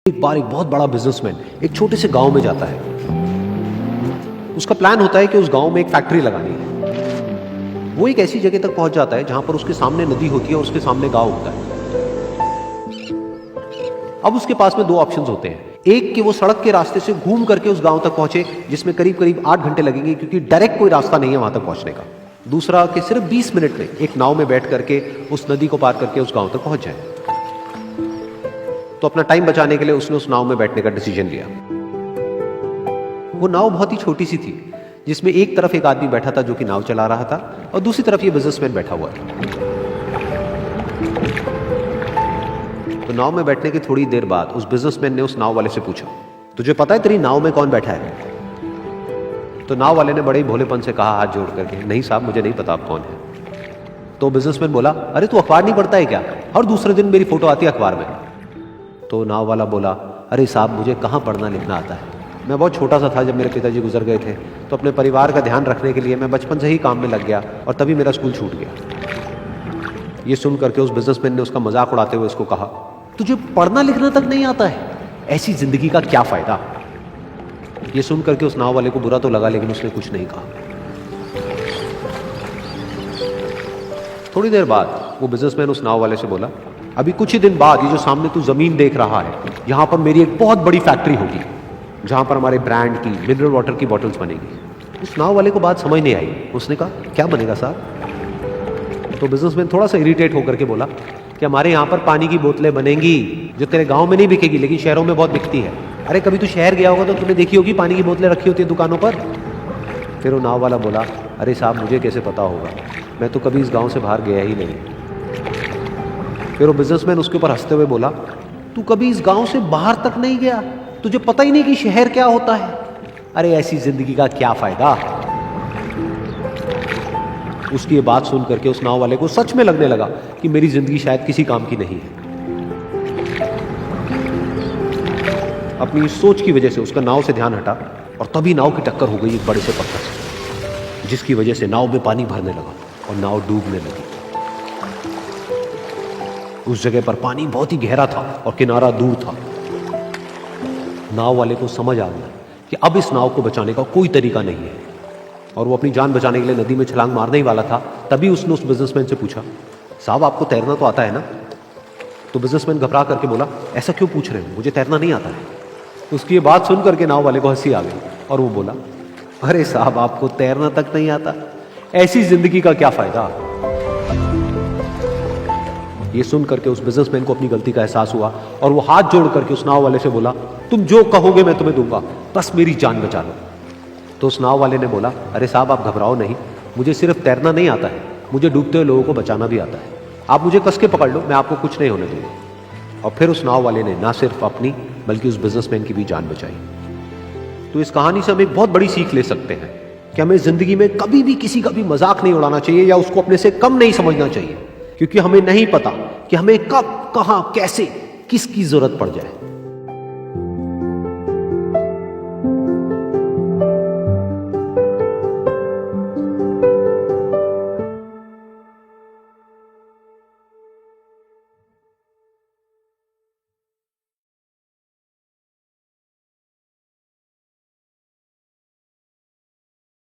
एक बार एक बहुत बड़ा बिजनेसमैन एक छोटे से गांव में जाता है। उसका प्लान होता है कि उस गांव में एक फैक्ट्री लगानी है। वो एक ऐसी जगह तक पहुंच जाता है जहां पर उसके सामने नदी होती है और उसके सामने गांव होता है। अब उसके पास में दो ऑप्शंस होते हैं। एक कि वो सड़क के रास्ते से घूम करके उस गांव तक पहुंचे, जिसमें करीब करीब 8 घंटे लगेंगे, क्योंकि डायरेक्ट कोई रास्ता नहीं है वहां तक पहुंचने का। दूसरा कि सिर्फ 20 मिनट में एक नाव में बैठ करके उस नदी को पार करके उस गांव तक पहुंच जाए। तो अपना टाइम बचाने के लिए उसने उस नाव में बैठने का डिसीजन लिया। वो नाव बहुत ही छोटी सी थी, जिसमें एक तरफ एक आदमी बैठा था जो कि नाव चला रहा था और दूसरी तरफ ये बिजनेसमैन बैठा हुआ था। तो नाव में बैठने की थोड़ी देर बाद उस बिजनेसमैन ने उस नाव वाले से पूछा, तुझे पता है तेरी नाव में कौन बैठा है? तो नाव वाले ने बड़े ही भोलेपन से कहा हाथ जोड़ करके, नहीं साहब मुझे नहीं पता आप कौन है। तो बिजनेसमैन बोला, अरे तू अखबार नहीं पढ़ता है क्या? हर दूसरे दिन मेरी फोटो आती है अखबार में। तो नाव वाला बोला, अरे साहब मुझे कहाँ पढ़ना लिखना आता है, मैं बहुत छोटा सा था जब मेरे पिताजी गुजर गए थे, तो अपने परिवार का ध्यान रखने के लिए मैं बचपन से ही काम में लग गया और तभी मेरा स्कूल छूट गया। ये सुन करके उस बिजनेसमैन ने उसका मजाक उड़ाते हुए उसको कहा, तुझे पढ़ना लिखना तक नहीं आता है, ऐसी जिंदगी का क्या फायदा? ये सुन करके उस नाव वाले को बुरा तो लगा, लेकिन उसने कुछ नहीं कहा। थोड़ी देर बाद वो बिजनेसमैन उस नाव वाले से बोला, अभी कुछ ही दिन बाद ये जो सामने तू जमीन देख रहा है, यहां पर मेरी एक बहुत बड़ी फैक्ट्री होगी जहां पर हमारे ब्रांड की मिनरल वाटर की बॉटल्स बनेगी। उस नाव वाले को बात समझ नहीं आई। उसने कहा, क्या बनेगा साहब? तो बिजनेसमैन थोड़ा सा इरिटेट होकर के बोला कि हमारे यहाँ पर पानी की बोतलें बनेंगी जो तेरे गांव में नहीं बिकेगी, लेकिन शहरों में बहुत बिकती है। अरे कभी तू शहर गया होगा तो तूने देखी होगी पानी की बोतलें रखी होती है दुकानों पर। फिर वो नाव वाला बोला, अरे साहब मुझे कैसे पता होगा, मैं तो कभी इस गाँव से बाहर गया ही नहीं। फिर वो बिजनेसमैन उसके ऊपर हंसते हुए बोला, तू कभी इस गांव से बाहर तक नहीं गया, तुझे पता ही नहीं कि शहर क्या होता है? अरे ऐसी जिंदगी का क्या फायदा? उसकी ये बात सुन करके उस नाव वाले को सच में लगने लगा कि मेरी जिंदगी शायद किसी काम की नहीं है। अपनी सोच की वजह से उसका नाव से ध्यान हटा और तभी नाव की टक्कर हो गई एक बड़े से पत्थर से, जिसकी वजह से नाव में पानी भरने लगा और नाव डूबने लगी। उस जगह पर पानी बहुत ही गहरा था और किनारा दूर था। नाव वाले को समझ आ गया कि अब इस नाव को बचाने का कोई तरीका नहीं है और वो अपनी जान बचाने के लिए नदी में छलांग मारने ही वाला था। तभी उसने उस बिजनेसमैन से पूछा, साहब आपको तैरना तो आता है ना? तो बिजनेसमैन घबरा करके बोला, ऐसा क्यों पूछ रहे हो, मुझे तैरना नहीं आता है। उसकी ये बात सुन करके नाव वाले को हंसी आ गई और वो बोला, अरे साहब आपको तैरना तक नहीं आता, ऐसी जिंदगी का क्या फायदा? ये सुन करके उस बिजनेसमैन को अपनी गलती का एहसास हुआ और वो हाथ जोड़ करके उस नाव वाले से बोला, तुम जो कहोगे मैं तुम्हें दूंगा, बस मेरी जान बचा लो। तो उस नाव वाले ने बोला, अरे साहब आप घबराओ नहीं, मुझे सिर्फ तैरना नहीं आता है, मुझे डूबते हुए लोगों को बचाना भी आता है। आप मुझे कस के पकड़ लो, मैं आपको कुछ नहीं होने दूंगा। और फिर उस नाव वाले ने ना सिर्फ अपनी बल्कि उस बिजनेसमैन की भी जान बचाई। तो इस कहानी से हम एक बहुत बड़ी सीख ले सकते हैं कि हमें जिंदगी में कभी भी किसी का भी मजाक नहीं उड़ाना चाहिए या उसको अपने से कम नहीं समझना चाहिए, क्योंकि हमें नहीं पता कि हमें कब, कहां, कैसे, किसकी जरूरत पड़ जाए।